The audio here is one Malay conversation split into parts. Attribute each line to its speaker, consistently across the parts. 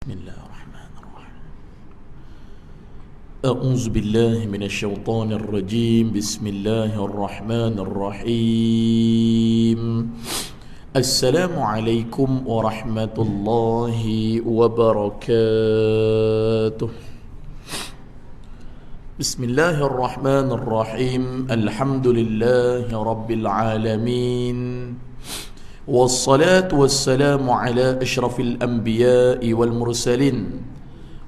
Speaker 1: Bismillahirrahmanirrahim. A'udzu billahi minasyaitonir rajim. Bismillahirrahmanirrahim. Assalamualaikum warahmatullahi wabarakatuh. Bismillahirrahmanirrahim. Alhamdulillahi rabbil alamin. والصلاة والسلام على أشرف الأنبياء والمرسلين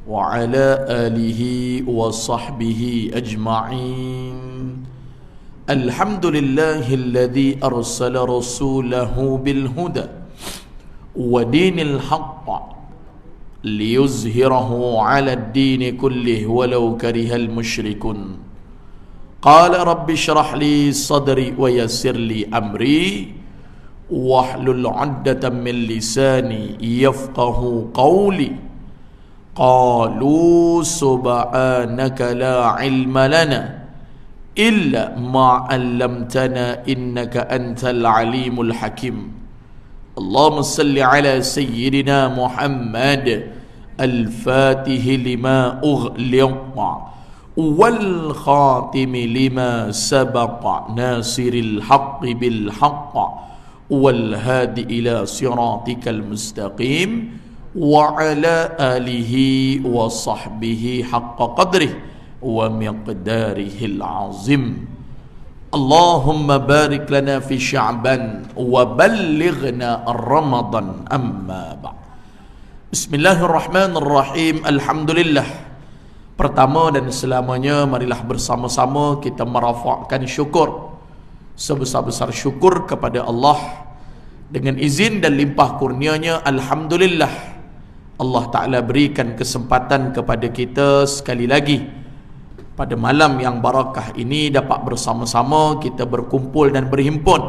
Speaker 1: وعلى آله وصحبه أجمعين. الحمد لله الذي أرسل رسوله بالهدى ودين الحق ليظهره على الدين كله ولو كره المشركون. قال رب اشرح لي صدري ويسر لي أمري wahlul 'uqdatam min lisani yafqahu qawli. Qalu subhanaka la ilma lana illa ma 'allamtana innaka antal alimul hakim. Allahumma salli ala sayyidina Muhammad al-fatih lima ughliqa wal khatim lima sabaqa nasiril haqqi bil haqq والهادي إلى صراطك المستقيم وعلى آله وصحبه حق قدره ومقداره العظيم. اللهم بارك لنا في شعبان وبلغنا رمضان. أما بعد. Bismillahirrahmanirrahim. Alhamdulillah. Pertama dan selamanya, marilah bersama-sama kita merafakkan syukur, sebesar-besar syukur kepada Allah. Dengan izin dan limpah kurnianya, alhamdulillah, Allah Ta'ala berikan kesempatan kepada kita sekali lagi pada malam yang barakah ini dapat bersama-sama kita berkumpul dan berhimpun.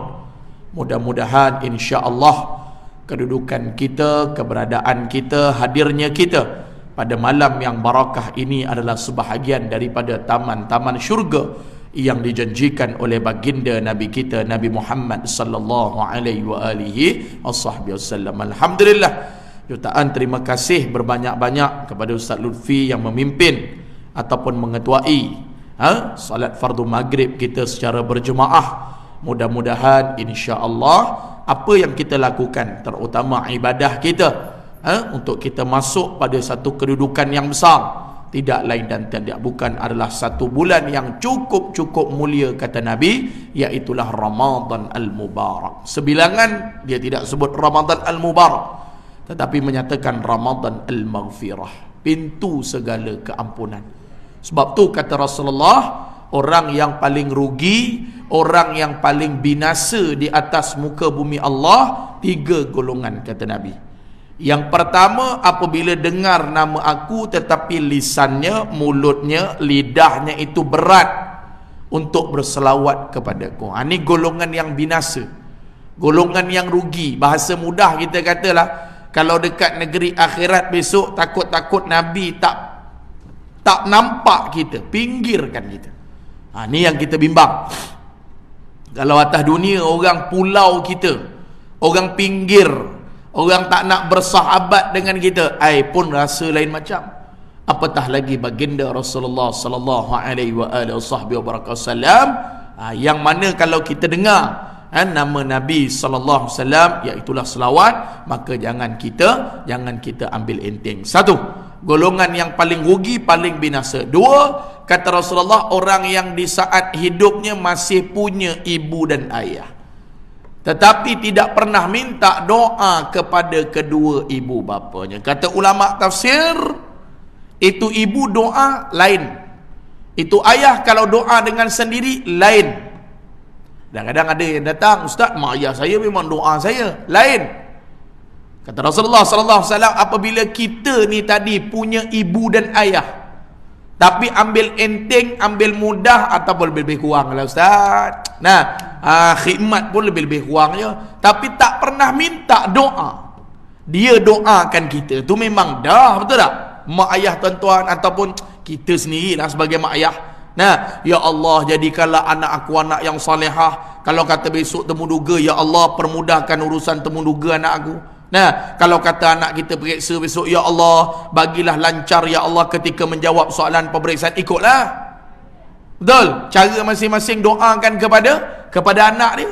Speaker 1: Mudah-mudahan insya-Allah kedudukan kita, keberadaan kita, hadirnya kita pada malam yang barakah ini adalah sebahagian daripada taman-taman syurga yang dijanjikan oleh baginda Nabi kita Nabi Muhammad sallallahu alaihi wa alihi wasallam. Alhamdulillah, jutaan terima kasih berbanyak-banyak kepada Ustaz Lutfi yang memimpin ataupun mengetuai salat fardu maghrib kita secara berjemaah. Mudah-mudahan insya-Allah apa yang kita lakukan, terutama ibadah kita, untuk kita masuk pada satu kedudukan yang besar, tidak lain dan tidak bukan adalah satu bulan yang cukup mulia, kata Nabi, iaitulah Ramadan Al-Mubarak. Sebilangan dia tidak sebut Ramadan Al-Mubarak, tetapi menyatakan Ramadan Al-Maghfirah, pintu segala keampunan. Sebab tu kata Rasulullah, orang yang paling rugi, orang yang paling binasa di atas muka bumi Allah, 3 golongan, kata Nabi. Yang pertama, apabila dengar nama aku tetapi lisannya, mulutnya, lidahnya itu berat untuk berselawat kepadaku. Ini golongan yang binasa, golongan yang rugi. Bahasa mudah kita katalah, kalau dekat negeri akhirat besok, takut-takut Nabi tak nampak kita, pinggirkan kita. Ini yang kita bimbang. Kalau atas dunia orang pulau kita, orang pinggir, orang tak nak bersahabat dengan kita, pun rasa lain macam. Apatah lagi baginda Rasulullah sallallahu alaihi wasallam, yang mana kalau kita dengar nama Nabi sallallahu alaihi wasallam, iaitulah selawat, maka jangan kita ambil enteng. Satu, golongan yang paling rugi, paling binasa. Dua, kata Rasulullah, orang yang di saat hidupnya masih punya ibu dan ayah, tetapi tidak pernah minta doa kepada kedua ibu bapanya. Kata ulama tafsir, itu ibu doa lain, itu ayah kalau doa dengan sendiri lain. Kadang-kadang ada yang datang, Ustaz, mak ayah saya memang doa saya lain. Kata Rasulullah sallallahu alaihi wasallam, apabila kita ni tadi punya ibu dan ayah, tapi ambil enteng, ambil mudah ataupun lebih kurang lah Ustaz, khidmat pun lebih kurangnya, tapi tak pernah minta doa, dia doakan kita, tu memang dah, betul tak? Mak ayah tuan-tuan, ataupun kita sendirilah sebagai mak ayah. Ya Allah, jadikanlah anak aku anak yang salihah. Kalau kata besok temu duga, ya Allah permudahkan urusan temu duga anak aku. Nah, kalau kata anak kita periksa besok, ya Allah, bagilah lancar ya Allah ketika menjawab soalan pemeriksaan, ikutlah. Betul? Cara masing-masing doakan kepada anak dia.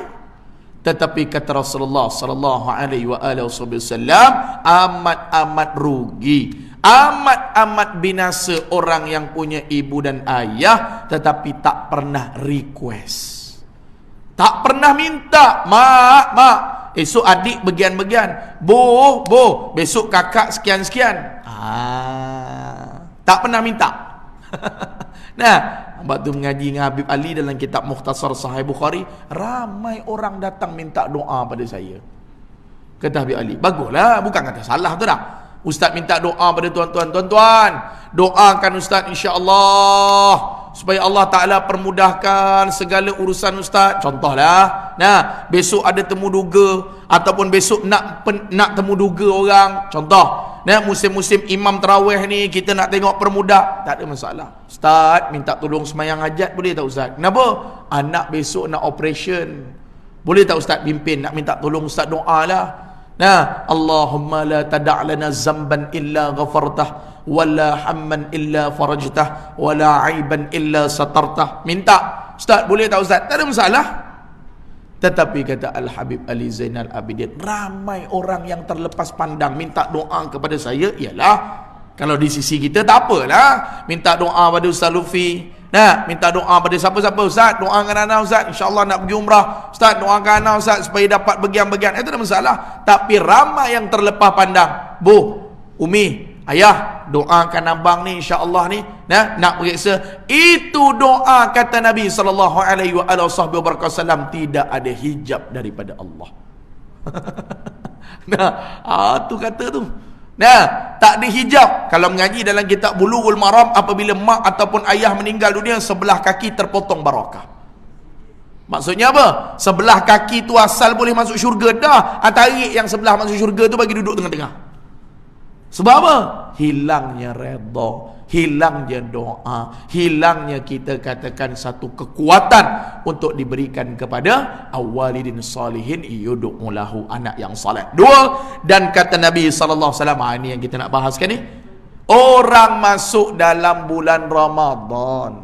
Speaker 1: Tetapi kata Rasulullah sallallahu alaihi wasallam, amat rugi, amat binasa orang yang punya ibu dan ayah tetapi tak pernah request, tak pernah minta, mak, esok adik bagian-bagian, bo, besok kakak sekian-sekian. Tak pernah minta. Nah, waktu mengaji dengan Habib Ali dalam kitab Mukhtasar Sahih Bukhari, ramai orang datang minta doa pada saya. Kata Habib Ali, baguslah, bukan kata salah tu dah. Ustaz minta doa pada tuan-tuan, doakan Ustaz insya-Allah supaya Allah Ta'ala permudahkan segala urusan Ustaz. Contohlah, nah, besok ada temu duga ataupun besok nak temu duga orang, contoh, nah, musim-musim imam tarawih ni kita nak tengok permudah, tak ada masalah. Ustaz minta tolong semayang hajat, boleh tak Ustaz? Kenapa? Anak besok nak operation, boleh tak Ustaz pimpin, nak minta tolong Ustaz doa lah. Nah, Allahumma la tada' lana zamban illa ghafartah, wala hamman illa farajtah, wala aiban illa satartah. Minta, Ustaz boleh tak Ustaz? Tak ada masalah. Tetapi kata Al-Habib Ali Zainal Abidin, ramai orang yang terlepas pandang minta doa kepada saya. Ialah, kalau di sisi kita tak apalah, minta doa pada Ustaz Lufi. Nah, minta doa pada siapa-siapa, Ustaz doakan anak Ustaz insya-Allah nak pergi umrah, Ustaz doakan anak Ustaz supaya dapat bagian-bagian, itu tak masalah. Tapi ramai yang terlepas pandang, Bu, Umi, ayah, doakan abang ni insya-Allah ni, nah, nak periksa. Itu doa kata Nabi sallallahu alaihi wasallam, tidak ada hijab daripada Allah. Nah, tu kata tu. Nah, tak ada hijab. Kalau mengaji dalam kitab Bulughul Maram, apabila mak ataupun ayah meninggal dunia, sebelah kaki terpotong barakah. Maksudnya apa? Sebelah kaki tu asal boleh masuk syurga dah. Tarik yang sebelah masuk syurga tu bagi duduk tengah-tengah. Sebab apa? Hilangnya redha, hilangnya doa, hilangnya kita katakan satu kekuatan untuk diberikan kepada awalidin salihin yudu'u lahu, anak yang saleh. Dua, dan kata Nabi sallallahu alaihi wasallam, ini yang kita nak bahaskan ni, orang masuk dalam bulan Ramadan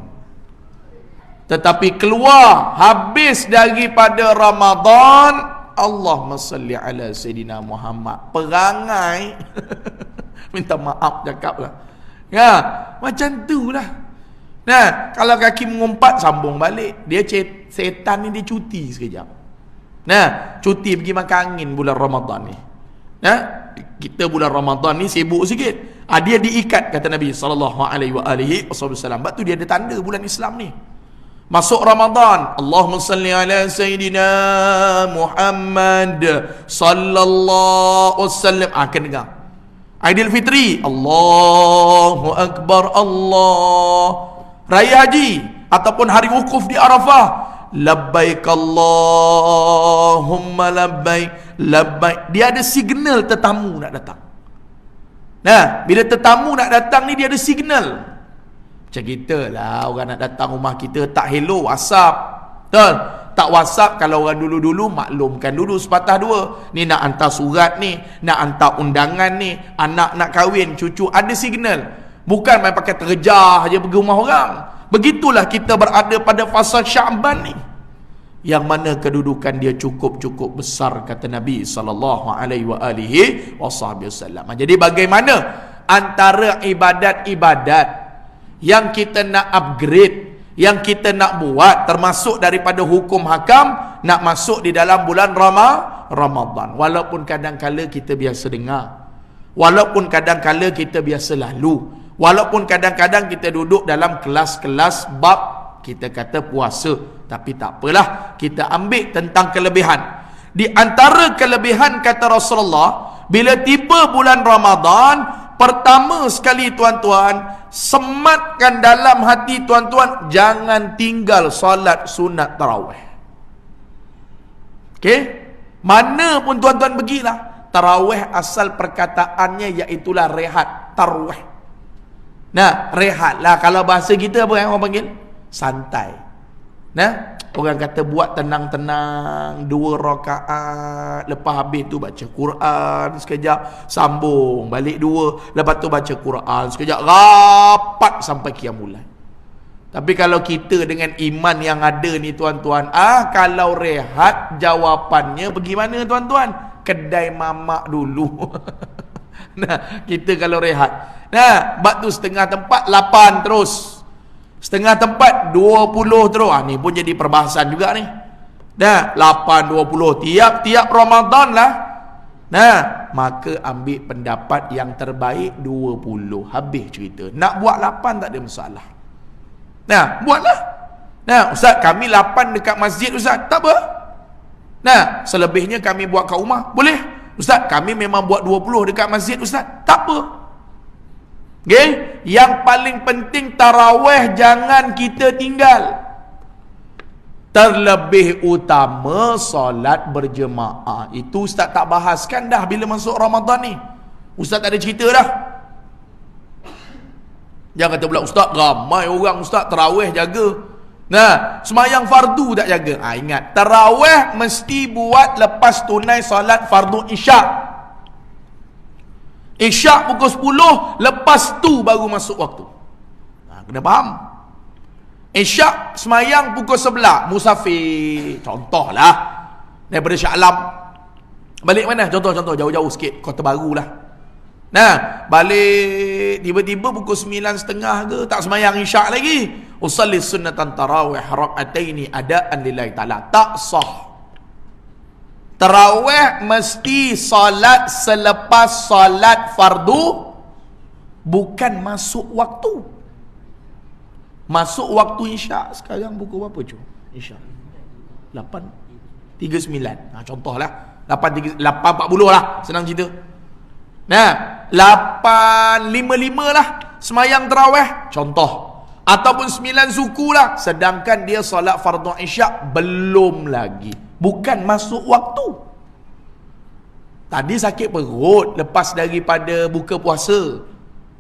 Speaker 1: tetapi keluar habis daripada Ramadan, Allahumma salli ala Sayyidina Muhammad, perangai minta maaf cakap lah, ya, macam tu lah. Nah, kalau kaki mengumpat, sambung balik. Dia setan ni dia cuti sekejap. Nah, cuti pergi makan angin bulan Ramadan ni. Nah, kita bulan Ramadan ni sibuk sikit. Dia diikat kata Nabi sallallahu alaihi wasallam. Sebab tu dia ada tanda bulan Islam ni. Masuk Ramadan, Allahumma salli ala Sayyidina Muhammad sallallahu alaihi wasallam. Akan dengar Aidilfitri, Allahu Akbar, Allah. Raya Haji ataupun hari wukuf di Arafah, labbaik Allahumma labbaik, labbaik. Dia ada signal tetamu nak datang. Nah, bila tetamu nak datang ni dia ada signal. Macam kita lah, orang nak datang rumah kita tak hello, WhatsApp. Betul? Tak WhatsApp, kalau orang dulu-dulu maklumkan dulu sepatah dua. Ni nak hantar surat ni, nak hantar undangan ni, anak nak kahwin, cucu, ada signal. Bukan main pakai terjah je pergi rumah orang. Begitulah kita berada pada fasa Syaban ni, yang mana kedudukan dia cukup besar kata Nabi sallallahu alaihi wasallam. Jadi bagaimana antara ibadat-ibadat yang kita nak upgrade, yang kita nak buat, termasuk daripada hukum hakam, nak masuk di dalam bulan Ramadan. Walaupun kadang-kala kita biasa dengar, walaupun kadang-kala kita biasa lalu, walaupun kadang-kadang kita duduk dalam kelas-kelas bab kita kata puasa, tapi tak apalah, kita ambil tentang kelebihan. Di antara kelebihan kata Rasulullah, bila tiba bulan Ramadan, pertama sekali tuan-tuan, sematkan dalam hati tuan-tuan, jangan tinggal solat sunat tarawih. Okey? Mana pun tuan-tuan pergilah, tarawih asal perkataannya iaitulah rehat, tarawih. Nah, rehat lah, kalau bahasa kita apa yang orang panggil? Santai. Nah, orang kata buat tenang-tenang 2 rakaat, lepas habis tu baca Quran sekejap, sambung balik 2, lepas tu baca Quran sekejap, rapat sampai qiyamul lail. Tapi kalau kita dengan iman yang ada ni tuan-tuan, kalau rehat jawapannya pergi mana tuan-tuan? Kedai mamak dulu. Nah, kita kalau rehat. Nah, bab tu setengah tempat 8 terus. Setengah tempat 20 terus. Ni pun jadi perbahasan juga ni. Nah, 8 20 tiap-tiap Ramadan lah. Nah, maka ambil pendapat yang terbaik 20. Habis cerita. Nak buat 8 tak ada masalah. Nah, buatlah. Nah, ustaz, kami 8 dekat masjid ustaz. Tak apa. Nah, selebihnya kami buat kat rumah. Boleh. Ustaz, kami memang buat 20 dekat masjid ustaz. Tak apa. Okay? Yang paling penting tarawih jangan kita tinggal. Terlebih utama solat berjemaah. Itu ustaz tak bahaskan dah bila masuk Ramadan ni. Ustaz tak ada cerita dah. Jangan kata pula ustaz ramai orang ustaz tarawih jaga. Nah, semayang fardu tak jaga. Ingat, tarawih mesti buat lepas tunai solat fardu isyak. Isyak pukul 10, lepas tu baru masuk waktu. Kena faham. Isyak semayang pukul 11, musafir. Contohlah, daripada Shah Alam balik mana? Contoh jauh-jauh sikit, Kota Baru lah. Nah, balik tiba-tiba pukul 9.30 ke, tak semayang isyak lagi. Usalli sunnatan tarawih rak'ataini adaan lillahi ta'ala. Tak sah. Tarawih mesti salat selepas salat fardu, bukan masuk waktu. Masuk waktu isyak sekarang pukul berapa cu? Isyak 8.39. Contohlah 8.40 lah, senang cerita. Nah, 8.55 lah semayang tarawih, contoh. Ataupun 9 suku lah, sedangkan dia solat fardu isyak belum lagi, bukan masuk waktu. Tadi sakit perut lepas daripada buka puasa.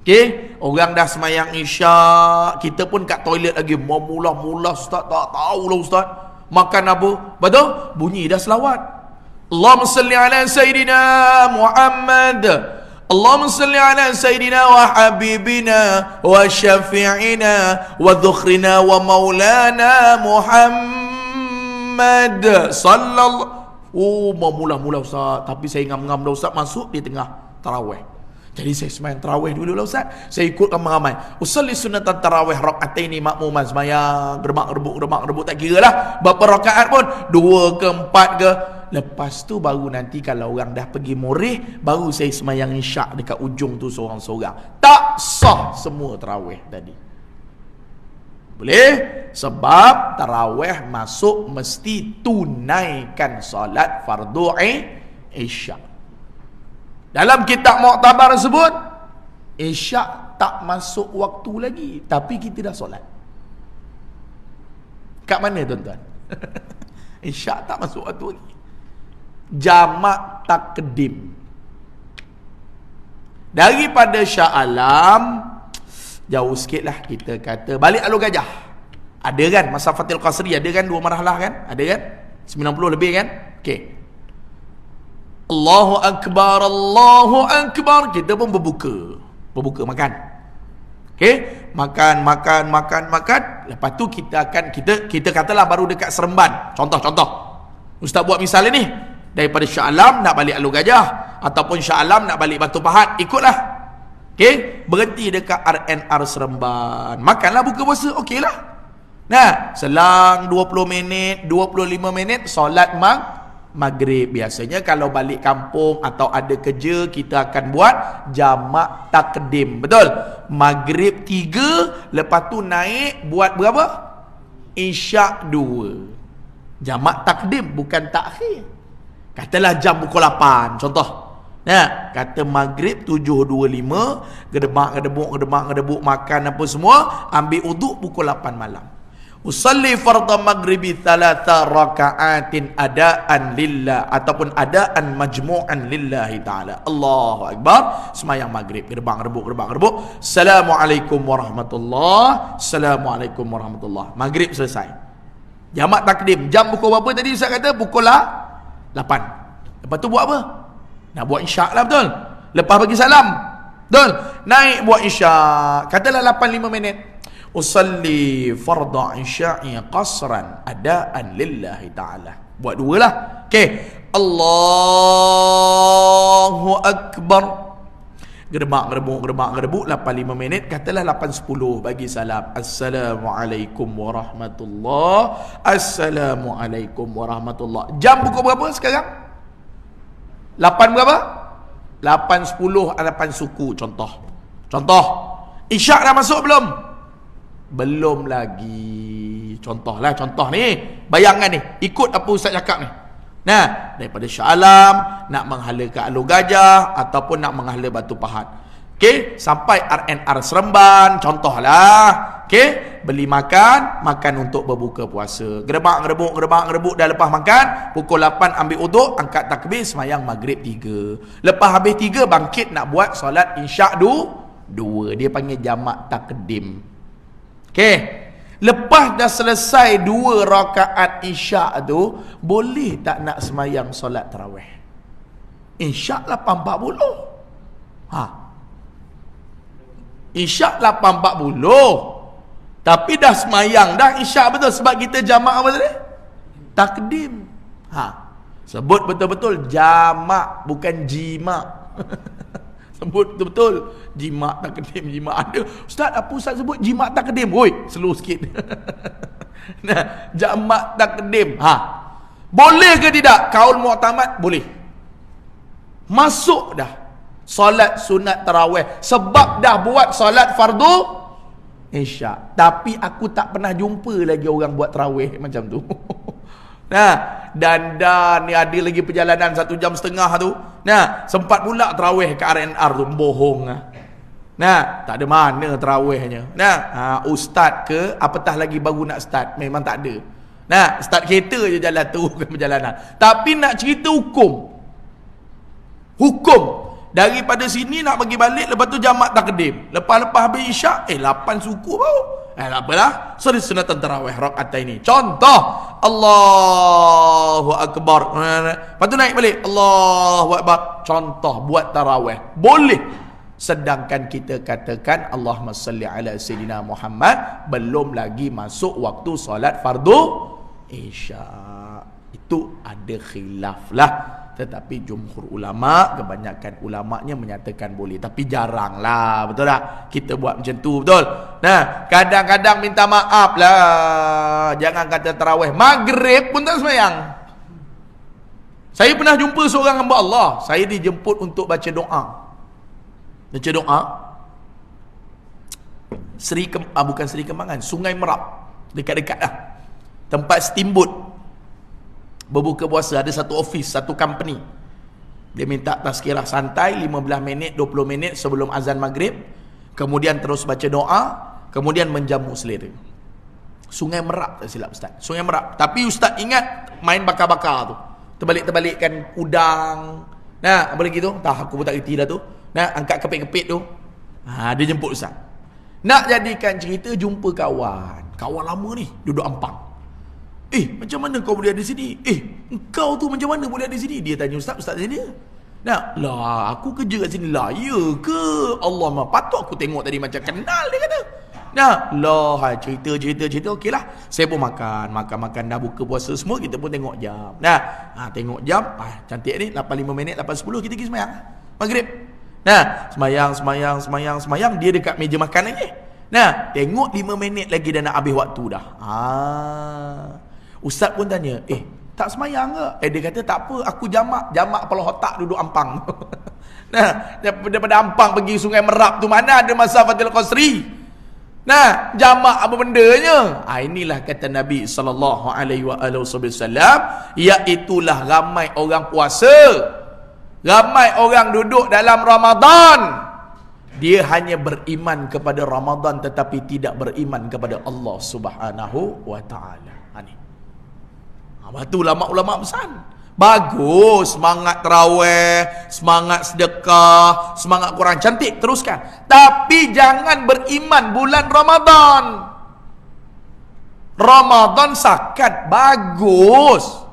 Speaker 1: Okey, orang dah semayang isyak, kita pun kat toilet lagi. Mula-mula ustaz tak tahulah ustaz makan apa. Betul? Bunyi dah selawat. Allahumma salli ala sayyidina Muhammad. Allahumma salli ala sayyidina wa habibina wa syafi'ina wa dhukhrina wa maulana Muhammad sallallahu. Mula-mula ustaz, tapi saya ngam-ngam dah ustaz masuk di tengah tarawih. Jadi saya semayang tarawih dulu lah ustaz. Saya ikut ramai-ramai. Usalli sunnatan tarawih rak'ataini makmuman, semayang gerbak-gerbuk tak kira lah berapa rakaat pun, 2 ke 4 ke. Lepas tu baru nanti kalau orang dah pergi moreh, baru saya semayang isyak dekat ujung tu seorang-seorang. Tak sah semua tarawih tadi. Boleh? Sebab tarawih masuk mesti tunaikan solat fardu isyak. Dalam kitab Mu'tabar sebut isyak tak masuk waktu lagi, tapi kita dah solat. Kat mana tuan-tuan? Isyak tak masuk waktu lagi. Jamak takdim. Daripada Shah Alam jauh sikit lah, kita kata balik Alur Gajah. Ada kan masa Fatil Qasri, ada kan 2 marhalah kan, ada kan 90 lebih kan. Okey, Allahu Akbar, Allahu Akbar, kita pun berbuka makan. Okey, makan. Lepas tu kita akan kita katalah baru dekat Seremban, contoh ustaz buat misal ni, daripada Shah Alam nak balik Alur Gajah, ataupun Shah Alam nak balik Batu Pahat, ikutlah. Okey, berhenti dekat RNR Seremban, makanlah buka puasa. Okey lah. Nah, selang 20 minit 25 minit solat maghrib. Biasanya kalau balik kampung atau ada kerja, kita akan buat jamak takdim. Betul? Maghrib 3, lepas tu naik buat berapa? Isyak 2. Jamak takdim, bukan takhir. Katalah jam pukul 8, contoh. Nah, kata maghrib 7.25, gedebak, makan apa semua, ambil uduk pukul 8 malam. Usalli fardhu maghribi 3 raka'atin adaan lillah, ataupun adaan majmu'an lillahi ta'ala. Allahu Akbar, semayang maghrib, gerbak. Assalamualaikum warahmatullahi. Maghrib selesai. Jamak takdim. Jam pukul berapa tadi Ustaz kata? Pukul 8. Lepas tu buat apa? Nak buat isyak lah, betul? Lepas bagi salam, betul? Naik buat isyak. Katalah 8:05 minit. Usalli fardha isya'i qasran adaan lillahi ta'ala. Buat dua lah. Okey. Allahu Akbar. Gerbak-gerbuk 8:05 minit. Katalah 8:10 bagi salam. Assalamualaikum warahmatullahi. Assalamualaikum warahmatullahi. Jam pukul berapa sekarang? 8 berapa? 8:10 8 suku. Contoh. Isyak dah masuk belum? Belum lagi. Contoh ni. Bayangan ni. Ikut apa Ustaz cakap ni. Nah, daripada Shah Alam nak menghala ke Alur Gajah ataupun nak menghala Batu Pahat. Okey, sampai RNR Seremban, contohlah. Okey, beli makan untuk berbuka puasa. Gerebak-gerebuk dah lepas makan, pukul 8 ambil uduk, angkat takbir sembahyang maghrib 3. Lepas habis 3 bangkit nak buat solat isyak 2. Dia panggil jamak takdim. Okey. Lepas dah selesai 2 rakaat isyak tu, boleh tak nak semayang solat tarawih? Isyak 8.40. Isyak 8.40. Tapi dah semayang dah isyak betul. Sebab kita jamak apa tadi? Takdim. Sebut betul-betul jamak, bukan jimak. Sebut betul-betul jimak takdim. Jimak ada. Ustaz, apa Ustaz sebut jimak takdim? Oi, slow sikit. Nah, jamak takdim. Boleh ke tidak? Kaul mu'tamad boleh. Masuk dah solat sunat tarawih sebab dah buat solat fardu isyak. Tapi aku tak pernah jumpa lagi orang buat tarawih macam tu. Nah, dan ni ada lagi perjalanan 1.5 jam tu. Nah, sempat pula tarawih ke RNR tu, bohong. Nah, tak ada mana tarawihnya. Nah, ustaz ke apatah lagi baru nak start, memang tak ada. Nah, start kereta je jalan tu ke perjalanan. Tapi nak cerita hukum daripada sini nak pergi balik, lepas tu jamak takdim. Lepas habis isyak 8 suku baru. Tak apalah. Sunatan tarawih rakaat ini. Contoh, Allahu Akbar. Lepas tu naik balik, Allahu Akbar. Contoh buat tarawih. Boleh. Sedangkan kita katakan Allahumma salli ala Sayyidina Muhammad, belum lagi masuk waktu solat fardu isyak. Itu ada khilaf lah. Tetapi jumhur ulama, kebanyakan ulamanya menyatakan boleh. Tapi jarang lah, betul tak? Kita buat macam tu, betul? Nah, kadang-kadang minta maaf lah. Jangan kata tarawih, maghrib pun tak sembahyang. Saya pernah jumpa seorang hamba Allah. Saya dijemput untuk baca doa. Bukan Seri Kembangan, Sungai Merap. Dekat-dekat lah. Tempat steamboat. Berbuka puasa, ada satu office, satu company. Dia minta tazkirah santai 15 minit, 20 minit sebelum azan maghrib. Kemudian terus baca doa, kemudian menjamu selera. Sungai Merap, tak silap Ustaz. Sungai Merap. Tapi Ustaz ingat main bakar-bakar tu. Terbalik-terbalikkan udang. Nah, apa lagi tu? Aku pun tak kerti dah tu. Nah, angkat kepit-kepit tu. Dia jemput Ustaz. Nak jadikan cerita, jumpa kawan. Kawan lama ni, duduk Ampang. Macam mana kau boleh ada di sini? Engkau tu macam mana boleh ada di sini? Dia tanya Ustaz di sini. Nah, aku kerja kat sini lah. Ya ke? Allah mah, patut aku tengok tadi macam kenal dia kata. Nah, cerita. Okeylah. Saya pun makan dah buka puasa semua, kita pun tengok jam. Nah, tengok jam, cantik ni 8:05 minit, 8:10 kita pergi sembahyang maghrib. Nah, sembahyang, dia dekat meja makan lagi. Nah, tengok 5 minit lagi dah nak habis waktu dah. Ustaz pun tanya, tak semayang ke? Dia kata tak apa, aku jamak kepala otak duduk Ampang. Nah, daripada Ampang pergi Sungai Merap tu mana ada masa Fatil Qasri. Nah, jamak apa bendanya? Inilah kata Nabi SAW, iaitulah ramai orang puasa, ramai orang duduk dalam Ramadan, dia hanya beriman kepada Ramadan tetapi tidak beriman kepada Allah Subhanahu wa taala. Batu ulama-ulama besar. Bagus, semangat tarawih, semangat sedekah, semangat Quran, cantik, teruskan. Tapi jangan beriman bulan Ramadan. Ramadan sakat, bagus.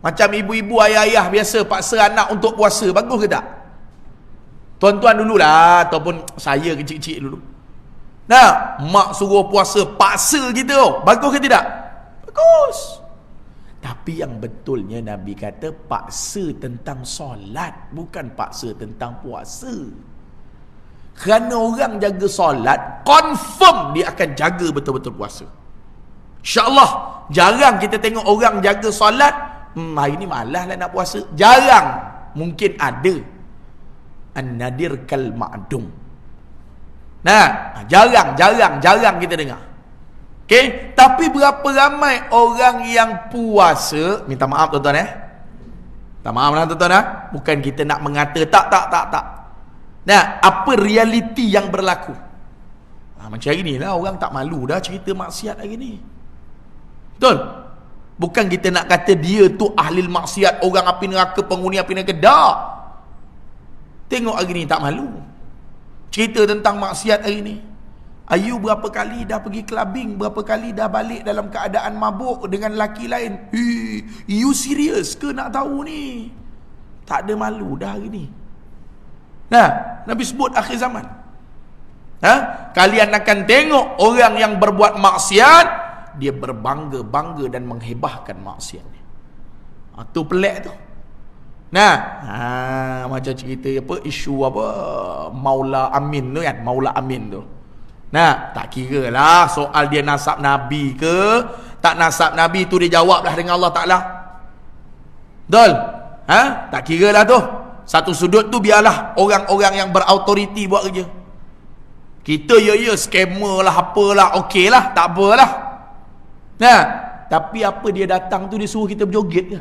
Speaker 1: Macam ibu-ibu, ayah-ayah biasa paksa anak untuk puasa, bagus ke tak? Tuan-tuan dululah, ataupun saya kecil-kecil dulu. Nah, mak suruh puasa, paksa kita, bagus ke tidak? Bagus. Tapi yang betulnya Nabi kata paksa tentang solat, bukan paksa tentang puasa. Kerana orang jaga solat, confirm dia akan jaga betul-betul puasa. InsyaAllah, jarang kita tengok orang jaga solat, hari ni malas lah nak puasa. Jarang. Mungkin ada. An-nadir kal ma'dum. Nah, jarang kita dengar. Okey, tapi berapa ramai orang yang puasa, minta maaf tuan-tuan minta maaf lah tuan-tuan bukan kita nak mengata tak. Nah, apa realiti yang berlaku? Macam hari ni lah, orang tak malu dah cerita maksiat hari ni. Betul? Bukan kita nak kata dia tu ahli maksiat, orang api neraka, penghuni api neraka. Tak. Tengok hari ni tak malu cerita tentang maksiat hari ni. Ayu berapa kali dah pergi clubbing, berapa kali dah balik dalam keadaan mabuk dengan lelaki lain. You serius ke nak tahu ni? Tak ada malu dah hari ni. Nah, Nabi sebut akhir zaman. Kalian akan tengok orang yang berbuat maksiat, dia berbangga-bangga dan menghebahkan maksiat ni. Tu pelik tu. Nah, macam cerita apa, isu apa Maula Amin tu kan, Maula Amin tu. Nah, tak kira lah soal dia nasab Nabi ke tak nasab Nabi, tu dia jawab dah dengan Allah Ta'ala. Betul? Tak kira lah tu. Satu sudut tu biarlah orang-orang yang berautoriti buat kerja. Kita scammer lah, apalah, okey lah, tak apalah. Nah, tapi apa dia datang tu, dia suruh kita berjoget ke?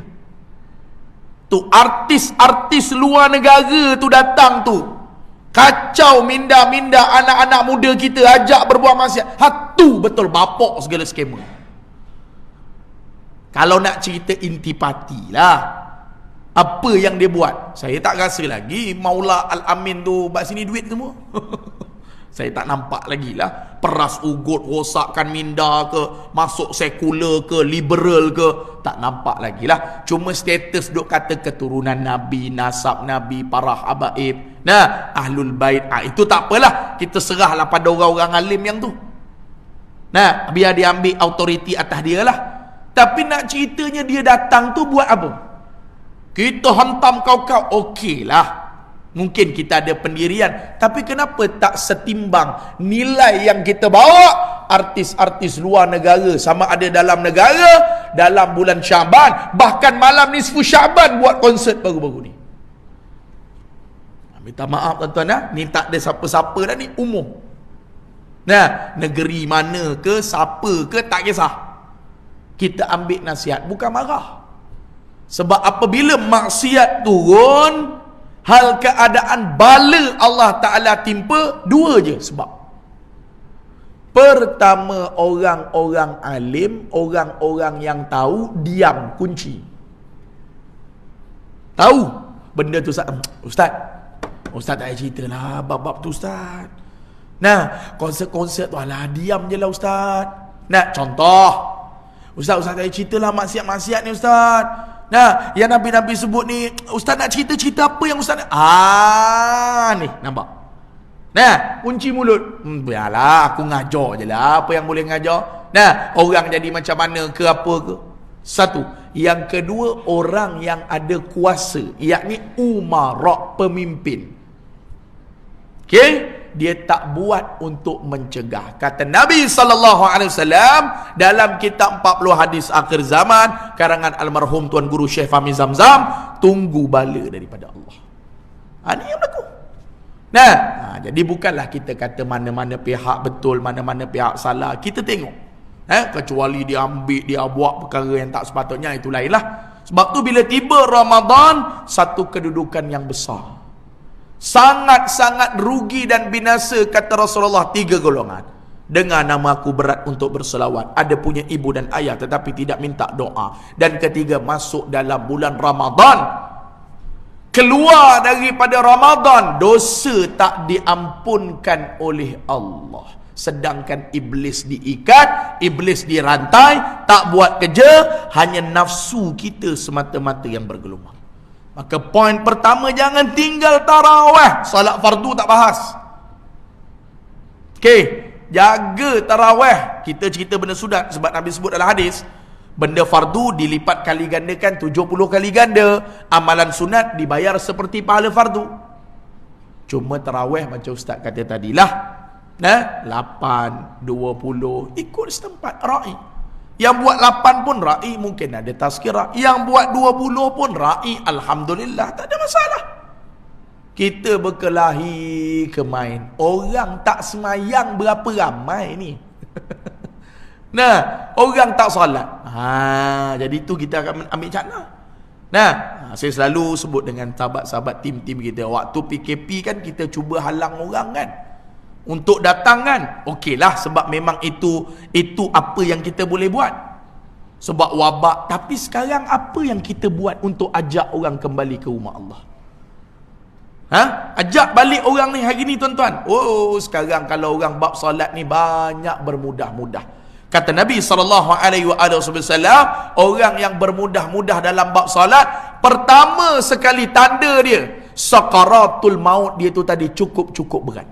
Speaker 1: Tu artis-artis luar negara tu datang tu, kacau minda-minda anak-anak muda kita, ajak berbuat maksiat. Tu betul bapak segala skamer. Kalau nak cerita intipati lah, apa yang dia buat, saya tak rasa lagi Maula Al-Amin tu buat sini duit semua. Saya tak nampak lagi lah. Peras ugut, rosakkan minda ke, masuk sekular ke, liberal ke, tak nampak lagi lah. Cuma status duk kata keturunan Nabi, nasab Nabi, para habaib, nah, ahlul bait, itu tak apalah, kita serahlah pada orang-orang alim yang tu. Nah, biar dia ambil autoriti atas dia lah. Tapi nak ceritanya dia datang tu buat apa? Kita hantam kau-kau, okey lah, mungkin kita ada pendirian, tapi kenapa tak setimbang nilai yang kita bawa? Artis-artis luar negara, sama ada dalam negara, dalam bulan Syaban, bahkan malam nisfu Syaban buat konsert baru-baru ni. Minta maaf tuan-tuan, ni tak ada siapa-siapa dah, ni umum. Nah, negeri mana ke, siapa ke, tak kisah. Kita ambil nasihat, bukan marah. Sebab apabila maksiat turun, hal keadaan bala Allah Ta'ala timpa, dua je sebab. Pertama, orang-orang alim, orang-orang yang tahu, diam, kunci. Tahu benda tu, Ustaz tak payah cerita lah bab-bab tu Ustaz. Nah, konsert-konsert tu, alah diam je lah Ustaz. Nah, contoh, Ustaz tak payah cerita lah maksiat-maksiat ni Ustaz. Nah, yang Nabi-Nabi sebut ni, Ustaz nak cerita apa yang Ustaz nak? Ni, nampak? Nah, kunci mulut. Biarlah, aku ngajar je lah apa yang boleh ngajar. Nah, orang jadi macam mana ke apa ke. Satu. Yang kedua, orang yang ada kuasa, yakni umarak, pemimpin. Okey? Dia tak buat untuk mencegah. Kata Nabi SAW dalam kitab 40 hadis akhir zaman, karangan almarhum Tuan Guru Syekh Fahmi Zamzam, tunggu bala daripada Allah. Ini yang berlaku. Nah, jadi bukanlah kita kata mana-mana pihak betul, mana-mana pihak salah. Kita tengok. Kecuali dia ambil, dia buat perkara yang tak sepatutnya, itu lainlah. Sebab tu bila tiba Ramadan, satu kedudukan yang besar. Sangat-sangat rugi dan binasa, kata Rasulullah, 3 golongan. Dengar nama aku berat untuk berselawat, ada punya ibu dan ayah tetapi tidak minta doa. Dan ketiga, masuk dalam bulan Ramadan, keluar daripada Ramadan, dosa tak diampunkan oleh Allah. Sedangkan iblis diikat, iblis dirantai, tak buat kerja, hanya nafsu kita semata-mata yang bergelumang. Maka poin pertama, jangan tinggal tarawih. Salat fardu tak bahas. Okey, jaga tarawih. Kita cerita benda sunat sebab Nabi sebut dalam hadis, benda fardu dilipat kali gandakan 70 kali ganda. Amalan sunat dibayar seperti pahala fardu. Cuma tarawih macam ustaz kata tadilah, 8, 20 ikut setempat ra'i. Yang buat 8 pun ra'i, mungkin ada tazkirah. Yang buat 20 pun ra'i, alhamdulillah, tak ada masalah. Kita berkelahi ke main. Orang tak semayang berapa ramai ni. Orang tak solat. Jadi tu kita akan ambil cakna. Saya selalu sebut dengan sahabat-sahabat tim-tim kita, waktu PKP kan kita cuba halang orang kan untuk datang kan. Okeylah, sebab memang itu apa yang kita boleh buat sebab wabak. Tapi sekarang apa yang kita buat untuk ajak orang kembali ke rumah Allah? Ajak balik orang ni hari ni tuan-tuan. Sekarang kalau orang bab solat ni banyak bermudah-mudah. Kata Nabi SAW, orang yang bermudah-mudah dalam bab solat, pertama sekali tanda dia, sakaratul maut dia tu tadi cukup berat.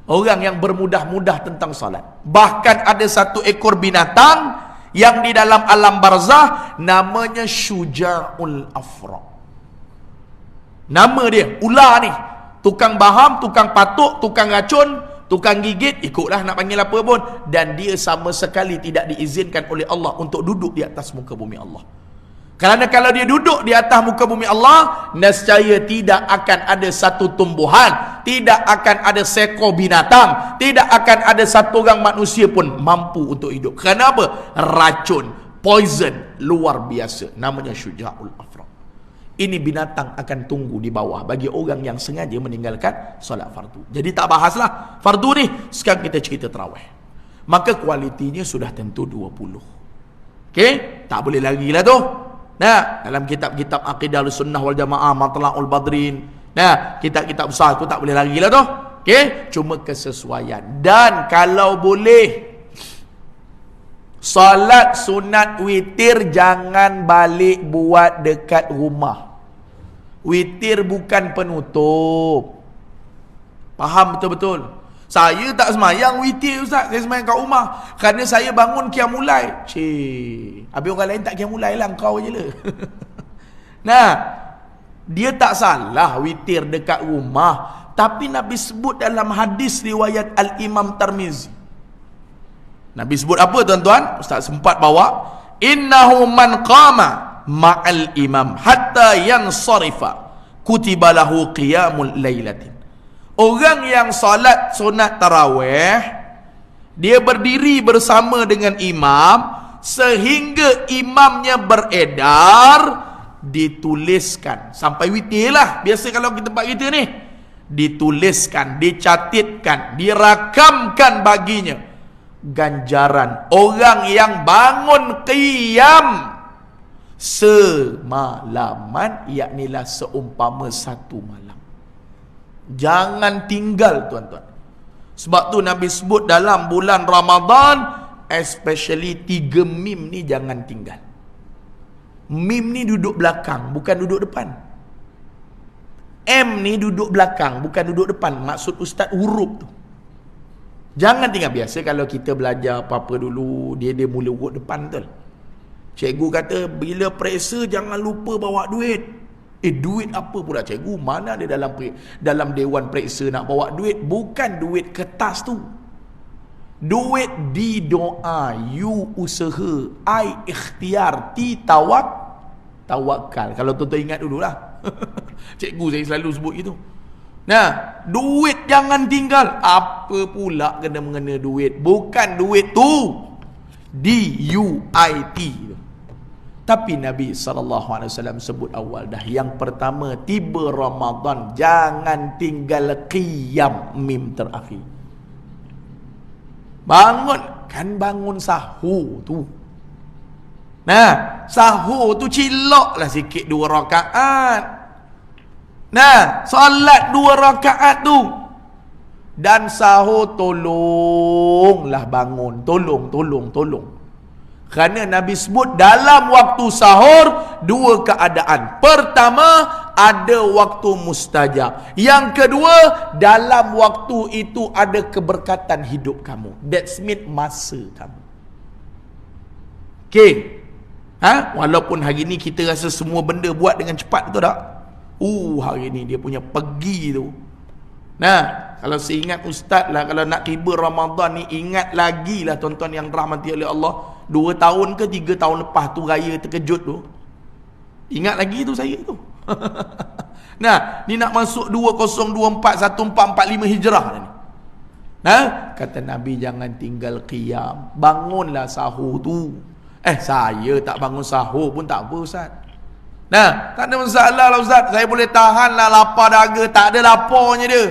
Speaker 1: Orang yang bermudah-mudah tentang solat. Bahkan ada satu ekor binatang yang di dalam alam barzah, namanya Syuja'ul Afra. Nama dia, ular ni. Tukang baham, tukang patuk, tukang racun, tukang gigit, ikutlah nak panggil apa pun. Dan dia sama sekali tidak diizinkan oleh Allah untuk duduk di atas muka bumi Allah. Kerana kalau dia duduk di atas muka bumi Allah, nescaya tidak akan ada satu tumbuhan, tidak akan ada seekor binatang, tidak akan ada satu orang manusia pun mampu untuk hidup. Kerana apa? Racun, poison luar biasa, namanya Syuja'ul Afra. Ini binatang akan tunggu di bawah bagi orang yang sengaja meninggalkan solat fardu. Jadi tak bahaslah fardu ni, sekarang kita cerita tarawih. Maka kualitinya sudah tentu 20. Okey, tak boleh lagi lah tu. Dalam kitab-kitab Aqidah Sunnah wal Jamaah, Matla'ul Badrin, kitab-kitab besar tu tak boleh lagi lah tu. Okey, cuma kesesuaian. Dan kalau boleh, salat sunat witir jangan balik buat dekat rumah. Witir bukan penutup. Faham betul-betul? Saya tak semayang witir ustaz, saya semayang kat rumah. Kerana saya bangun qiyamulai. Habis orang lain tak qiyamulai lah, kau je lah. Dia tak salah witir dekat rumah. Tapi Nabi sebut dalam hadis riwayat Al-Imam Tirmizi. Nabi sebut apa tuan-tuan? Ustaz sempat bawa, innahu man qama ma'al imam hatta yansarifa kutiba lahu qiyamul lailatin. Orang yang salat sunat tarawih, dia berdiri bersama dengan imam sehingga imamnya beredar, dituliskan sampai witir lah. Biasa kalau kita buat kita ni, dituliskan, dicatatkan, dirakamkan baginya ganjaran orang yang bangun qiyam semalaman, yaknilah seumpama satu malam. Jangan tinggal tuan-tuan. Sebab tu Nabi sebut dalam bulan Ramadan, especially 3 mim ni jangan tinggal. Mim ni duduk belakang, bukan duduk depan. M ni duduk belakang, bukan duduk depan. Maksud ustaz huruf tu. Jangan tinggal. Biasa kalau kita belajar apa-apa dulu, dia mula urut depan tu. Cikgu kata, bila periksa jangan lupa bawa duit. Duit apa pula cikgu? Mana ada dalam dewan periksa nak bawa duit? Bukan duit kertas tu. Duit di doa, you usaha, I ikhtiar, ti tawakal. Kalau tuan-tuan ingat dululah. Cikgu saya selalu sebut itu. Duit jangan tinggal. Apa pula kena mengena duit? Bukan duit tu, DUIT. Tapi Nabi SAW sebut awal dah. Yang pertama, tiba Ramadan, jangan tinggal qiyam mim terakhir. Bangun, kan bangun sahur tu. Sahur tu ciloklah sikit 2 rakaat. Solat 2 rakaat tu. Dan sahur tolonglah bangun. Tolong. Kerana Nabi sebut dalam waktu sahur dua keadaan. Pertama, ada waktu mustajab. Yang kedua, dalam waktu itu ada keberkatan hidup kamu. That's mean masa kamu. Okey. Walaupun hari ni kita rasa semua benda buat dengan cepat, betul tak? Hari ni dia punya pergi tu. Nah, kalau saya ingat ustaz lah, kalau nak tiba Ramadan ni, ingat lagi lah tuan-tuan yang rahmati oleh Allah, 2 tahun ke 3 tahun lepas tu raya terkejut tu, ingat lagi tu saya tu. Nah, ni nak masuk 2024 1445 hijrah ni. Kata Nabi, jangan tinggal qiyam, bangunlah sahur tu. Saya tak bangun sahur pun tak apa ustaz. Nah, tak ada masalah lah ustaz, saya boleh tahan lah lapar dahaga. Tak ada laparnya dia,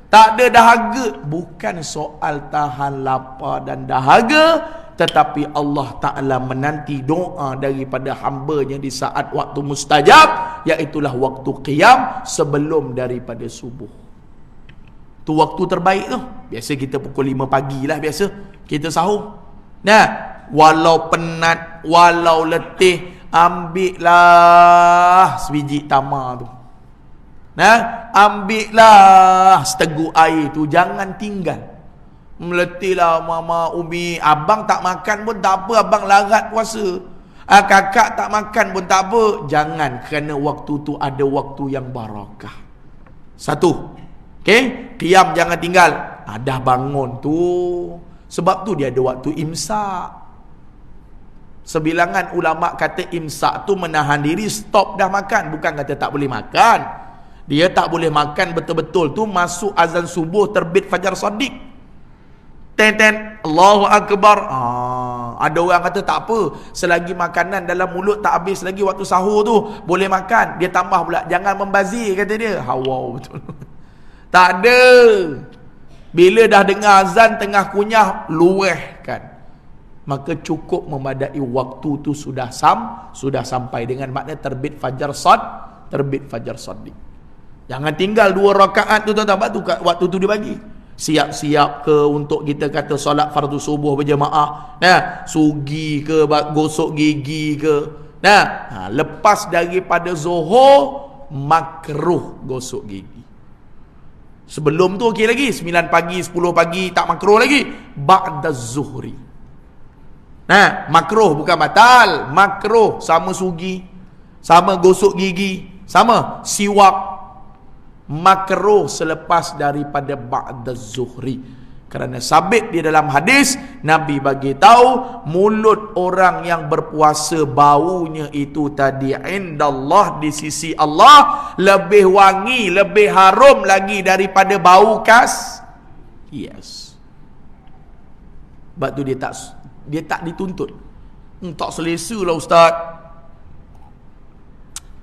Speaker 1: tak ada dahaga. Bukan soal tahan lapar dan dahaga, tetapi Allah Ta'ala menanti doa daripada hambanya di saat waktu mustajab, iaitulah waktu qiyam sebelum daripada subuh. Tu waktu terbaik tu. Biasa kita pukul 5 pagi lah biasa kita sahur. Nah, walau penat, walau letih, ambillah sebiji tamar tu. Ambillah seteguk air tu, jangan tinggal. Meletihlah mama, umi, abang tak makan pun tak apa, abang larat puasa. Kakak tak makan pun tak apa. Jangan, kerana waktu tu ada waktu yang barakah. Satu, okey, qiyam jangan tinggal. Dah bangun tu, sebab tu dia ada waktu imsak. Sebilangan ulama kata imsak tu menahan diri, stop dah makan. Bukan kata tak boleh makan. Dia tak boleh makan betul-betul tu masuk azan subuh, terbit fajar shadiq. Ten, Allahu Akbar. Ada orang kata tak apa, selagi makanan dalam mulut tak habis lagi waktu sahur tu, boleh makan. Dia tambah pula, jangan membazir, kata dia. Wow, betul. Tak ada. Bila dah dengar azan tengah kunyah, luehkan. Maka cukup memadai waktu tu sudah sampai dengan makna terbit fajar shadiq. Jangan tinggal 2 rakaat tu tuan-tuan, waktu tu dibagi. Siap-siap ke untuk kita kata solat fardu subuh berjemaah, sugi ke, gosok gigi ke. Lepas daripada zuhur, makruh gosok gigi. Sebelum tu okey lagi, 9 pagi, 10 pagi tak makruh lagi. Ba'da zuhri. Makruh bukan batal. Makruh sama sugi, sama gosok gigi, sama siwak. Makruh selepas daripada ba'da zuhri. Kerana sabit di dalam hadis, Nabi bagi tahu mulut orang yang berpuasa, baunya itu tadi indallah, di sisi Allah, lebih wangi, lebih harum lagi daripada bau kas. Yes. Sebab tu dia tak dituntut. Tak selesa lah ustaz,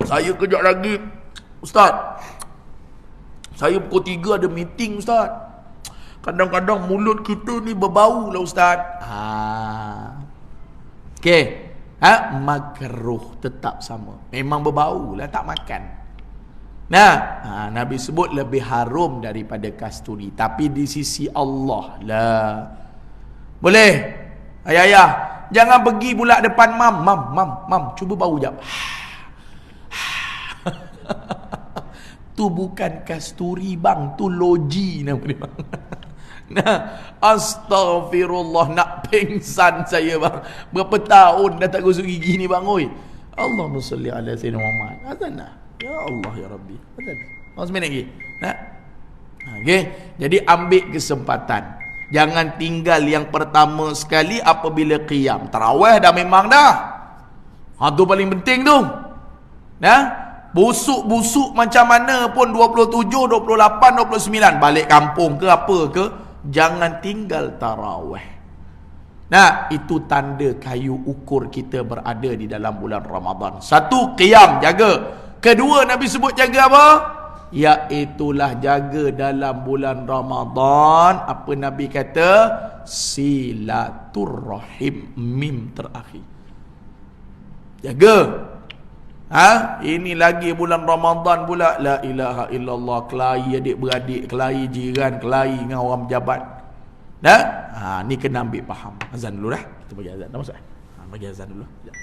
Speaker 1: saya kejap lagi ustaz, saya pukul 3 ada meeting ustaz. Kadang-kadang mulut kita ni berbau lah ustaz. Okey. Makruh tetap sama. Memang berbau lah, tak makan. Nabi sebut lebih harum daripada kasturi. Tapi di sisi Allah lah. Boleh. Ayah, jangan pergi pula depan mam. Cuba bau jap. Tu bukan kasturi bang, tu loji nama dia bang. Astaghfirullah, nak pengsan saya bang. Berapa tahun dah tak gosok gigi ni bang, oi. Allahumma salli ala sayyidina Muhammad. Azan dah. Ya Allah ya Rabbi. Azan. Mau seminit lagi. Okey. Jadi ambil kesempatan. Jangan tinggal yang pertama sekali apabila qiyam. Tarawih dah memang dah. Tu paling penting tu. Busuk-busuk macam mana pun 27, 28, 29 balik kampung ke apa ke, jangan tinggal tarawih. Itu tanda kayu ukur kita berada di dalam bulan Ramadan. Satu, qiyam, jaga. Kedua, Nabi sebut jaga apa? Iaitulah jaga dalam bulan Ramadan. Apa Nabi kata? Silaturrahim, mim terakhir. Jaga. Ini lagi bulan Ramadan pula. La ilaha illallah. Kelahi adik-beradik, kelahi jiran, kelahi dengan orang pejabat. Ni kena ambil faham. Azan dulu dah. Kita bagi azan. Dah masuk? Bagi azan dulu. Sekejap.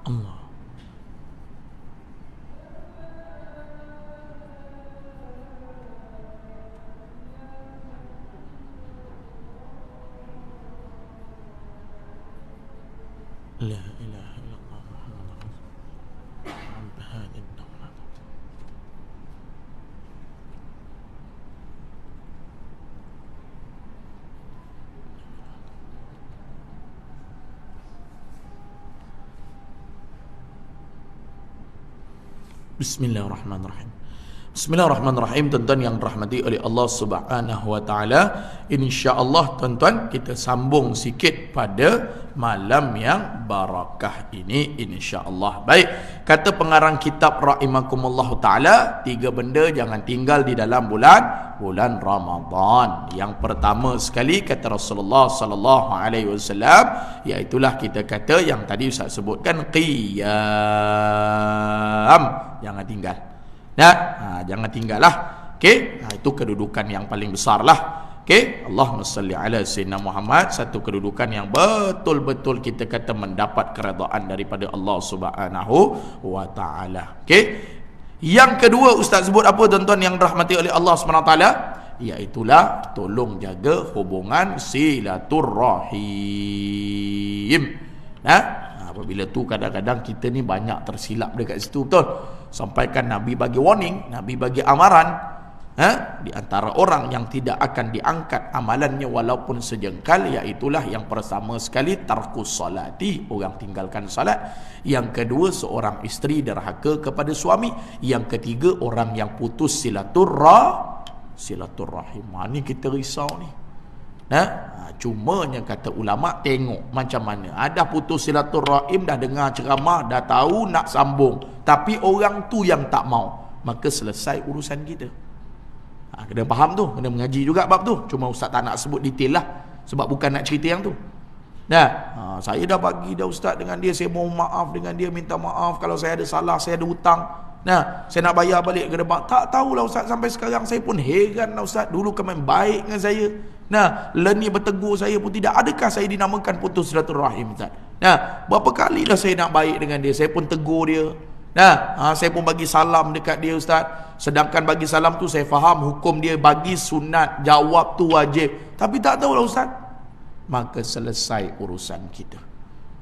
Speaker 1: Allah. La ilaha illallah Muhammadur Rasulullah. Bismillahirrahmanirrahim. Bismillahirrahmanirrahim. Tuan-tuan yang dirahmati oleh Allah Subhanahu wa taala, insya-Allah tuan-tuan kita sambung sikit pada malam yang barakah ini insya-Allah. Baik, kata pengarang kitab rahimakumullah taala, 3 benda jangan tinggal di dalam bulan Ramadan. Yang pertama sekali kata Rasulullah sallallahu alaihi wasallam, iaitu kita kata yang tadi Ustaz sebutkan, qiyam. Jangan tinggal. Jangan tinggallah. Okey, itu kedudukan yang paling besarlah. Okey, Allahumma salli ala sayyidina Muhammad, satu kedudukan yang betul-betul kita kata mendapat keredaan daripada Allah Subhanahu wa taala. Okey. Yang kedua Ustaz sebut apa tuan-tuan yang dirahmati oleh Allah Subhanahu wa taala? Iaitulah tolong jaga hubungan silaturrahim. Apabila tu kadang-kadang kita ni banyak tersilap dekat situ, betul. Sampaikan Nabi bagi warning, Nabi bagi amaran. Di antara orang yang tidak akan diangkat amalannya walaupun sejengkal, iaitulah yang pertama sekali tarkus salati, orang tinggalkan salat. Yang kedua, seorang isteri derhaka kepada suami. Yang ketiga, orang yang putus silaturrahim. Ni kita risau ni. Cumanya kata ulama, tengok macam mana. Ada putus silaturahim, dah dengar ceramah, dah tahu nak sambung, tapi orang tu yang tak mau, maka selesai urusan kita. Kena faham tu, kena mengaji juga bab tu. Cuma ustaz tak nak sebut detail lah, sebab bukan nak cerita yang tu. Saya dah bagi dah ustaz dengan dia, saya mohon maaf dengan dia, minta maaf kalau saya ada salah, saya ada hutang. Saya nak bayar balik ke depan. Tak tahulah ustaz, sampai sekarang saya pun heran lah ustaz. Dulu kemain baik dengan saya. Leni bertegur saya pun tidak. Adakah saya dinamakan putus silaturahim ustaz? Berapa kali dah saya nak baik dengan dia, saya pun tegur dia. Saya pun bagi salam dekat dia ustaz. Sedangkan bagi salam tu saya faham hukum dia, bagi sunat, jawab tu wajib. Tapi tak tahulah ustaz. Maka selesai urusan kita.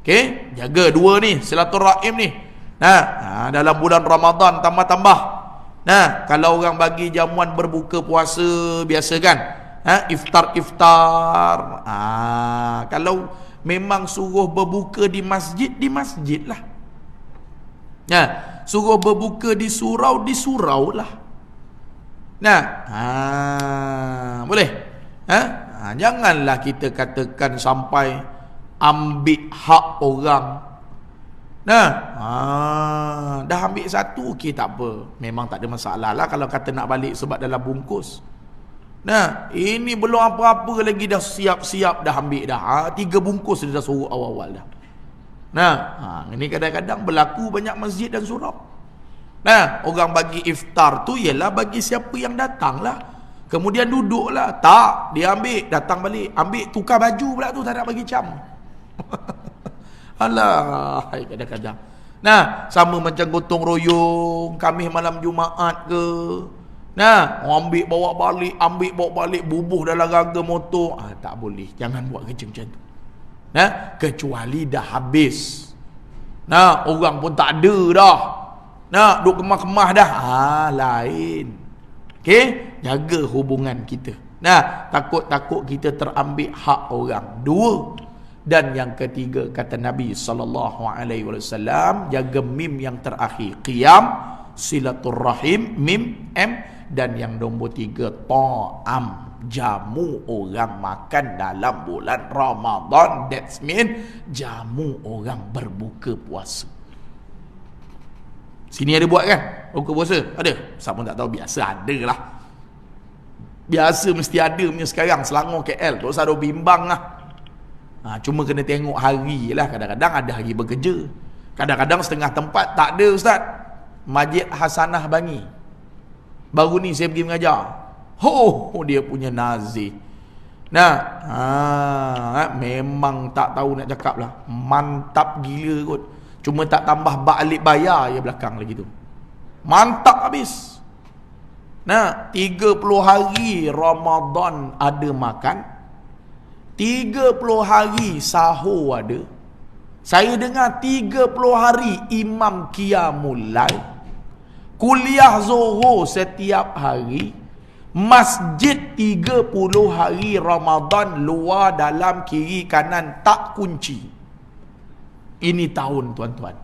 Speaker 1: Okey, jaga dua ni, silaturahim ni. Dalam bulan Ramadan tambah-tambah. Kalau orang bagi jamuan berbuka puasa biasa kan, iftar. Kalau memang suruh berbuka di masjid lah. Suruh berbuka di surau lah. Boleh? Janganlah kita katakan sampai ambil hak orang. Dah ambil satu, okey tak apa, memang tak ada masalah lah kalau kata nak balik sebab dalam bungkus. Ini belum apa-apa lagi dah siap-siap dah ambil dah. 3 bungkus dia dah suruh awal-awal dah. Ini kadang-kadang berlaku banyak masjid dan surau. Orang bagi iftar tu ialah bagi siapa yang datang lah. Kemudian duduk lah. Tak, dia ambil, datang balik, ambil, tukar baju pula tu, tak nak bagi cam. Alah, kadang-kadang. Sama macam gotong royong Khamis malam Jumaat ke. Ambil bawa balik, bubuh dalam raga motor. Tak boleh, jangan buat kerja macam tu. Kecuali dah habis. Orang pun tak ada dah. Duk kemah-kemah dah. Lain. Okey, jaga hubungan kita. Takut-takut kita terambil hak orang. 2. Dan yang ketiga, kata Nabi SAW, jaga mim yang terakhir, qiyam, silaturrahim, mim, dan yang nombor 3, ta'am, jamu orang makan dalam bulan Ramadan. That's mean jamu orang berbuka puasa. Sini ada buat kan buka puasa? Ada? Saya pun tak tahu, biasa ada lah. Biasa mesti ada punya sekarang. Selangor, KL, tak usah ada bimbang lah. Cuma kena tengok hari lah. Kadang-kadang ada hari bekerja, kadang-kadang setengah tempat tak ada ustaz. Masjid Hasanah Bangi, baru ni saya pergi mengajar. Dia punya nazir. Memang tak tahu nak cakap lah, mantap gila kot. Cuma tak tambah bak alif bayar je belakang lagi tu. Mantap habis. 30 hari Ramadan ada makan, 30 hari sahur ada. Saya dengar 30 hari imam qiyamul lail, kuliah zuhur setiap hari, masjid 30 hari Ramadan, luar dalam kiri kanan tak kunci. Ini tahun tuan-tuan.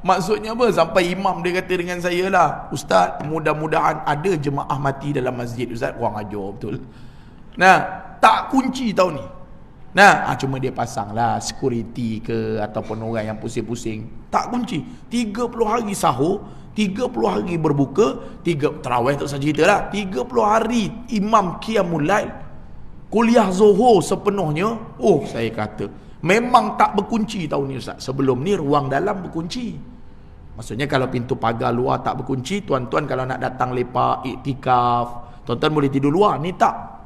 Speaker 1: Maksudnya apa? Sampai imam dia kata dengan saya lah, ustaz, mudah-mudahan ada jemaah mati dalam masjid. Ustaz, kurang ajar betul. Tak kunci tahun ni. Cuma dia pasang lah security ke ataupun orang yang pusing-pusing. Tak kunci. 30 hari sahur, 30 hari berbuka, 3 tarawih tak usah cerita lah, 30 hari imam qiyamul lail, kuliah zuhur sepenuhnya. Saya kata memang tak berkunci tahun ni ustaz. Sebelum ni ruang dalam berkunci. Maksudnya kalau pintu pagar luar tak berkunci, tuan-tuan kalau nak datang lepak, iktikaf, tuan-tuan boleh tidur luar. Ni tak.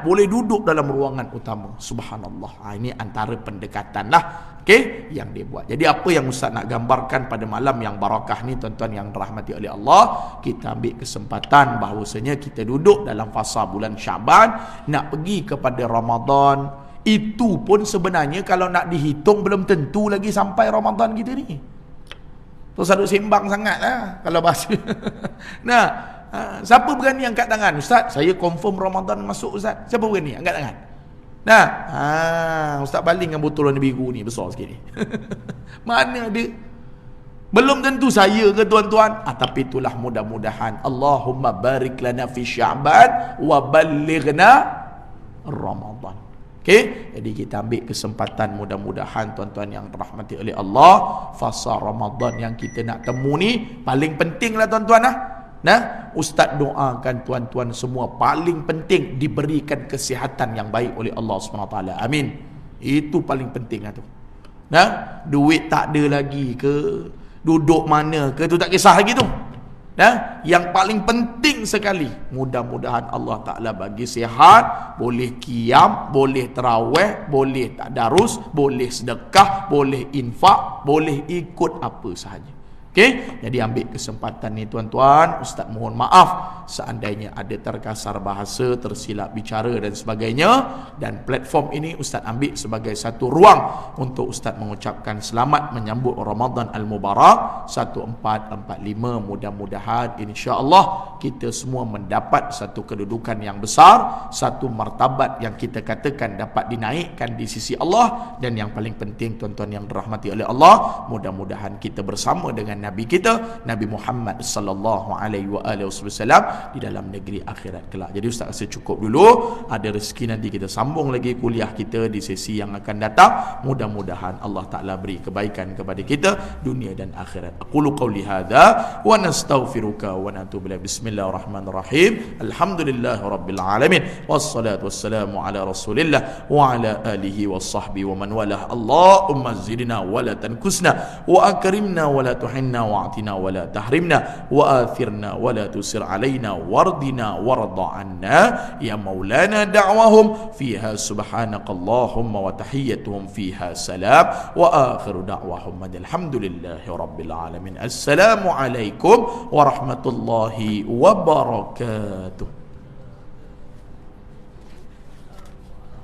Speaker 1: Boleh duduk dalam ruangan utama. Subhanallah. Ini antara pendekatan lah, okay, yang dia buat. Jadi apa yang ustaz nak gambarkan pada malam yang barakah ni, tuan-tuan yang dirahmati oleh Allah, kita ambil kesempatan bahawasanya kita duduk dalam fasa bulan Syaban, nak pergi kepada Ramadan. Itu pun sebenarnya kalau nak dihitung belum tentu lagi sampai Ramadan kita ni. Terus ada sembang sangat lah kalau bahasa. Siapa berani angkat tangan? Ustaz, saya confirm Ramadan masuk ustaz. Siapa berani angkat tangan? Ustaz baling dengan botol warna biru ni besar sikit ni. Mana ada? Belum tentu saya ke tuan-tuan, tapi itulah mudah-mudahan. Allahumma barik lana fi Sya'ban wa ballighna Ramadan. Okey, jadi kita ambil kesempatan, mudah-mudahan tuan-tuan yang dirahmati oleh Allah, fasa Ramadan yang kita nak temu ni paling pentinglah tuan-tuan lah. Nah, ustaz doakan tuan-tuan semua paling penting diberikan kesihatan yang baik oleh Allah SWT. Amin. Itu paling penting lah tu. Nah, duit tak ada lagi ke, duduk mana ke, tu tak kisah lagi tu. Nah, yang paling penting sekali, mudah-mudahan Allah Ta'ala bagi sihat, boleh qiyam, boleh tarawih, boleh tadarus, boleh sedekah, boleh infak, boleh ikut apa sahaja. Okey, jadi ambil kesempatan ni tuan-tuan, ustaz mohon maaf seandainya ada terkasar bahasa, tersilap bicara dan sebagainya, dan platform ini ustaz ambil sebagai satu ruang untuk ustaz mengucapkan selamat menyambut Ramadan Al-Mubarak 1445. Mudah-mudahan insya-Allah kita semua mendapat satu kedudukan yang besar, satu martabat yang kita katakan dapat dinaikkan di sisi Allah, dan yang paling penting tuan-tuan yang dirahmati oleh Allah, mudah-mudahan kita bersama dengan Nabi kita, Nabi Muhammad sallallahu alaihi wasallam di dalam negeri akhirat kelak. Jadi ustaz rasa cukup dulu. Ada rezeki nanti kita sambung lagi kuliah kita di sesi yang akan datang. Mudah-mudahan Allah Taala beri kebaikan kepada kita dunia dan akhirat. Aqulu qauli hadza wa nastaghfiruka wa natubu ilaik. Bismillahirrahmanirrahim. Alhamdulillahirabbil alamin. Wassalatu wassalamu ala Rasulillah wa ala alihi washabbihi wa man walah. Allahumma zidna wa la tankusna wa akrimna wa la tuhinna wa'atina wa la tahrimna wa athirna wa la tusir alaina wardina warda anna ya maulana. Da'wahum fiha subhanakallahumma wa tahiyyatuhum fiha salam wa akhiru da'wahum alhamdulillahi rabbil alamin. Assalamu alaikum warahmatullahi wabarakatuh.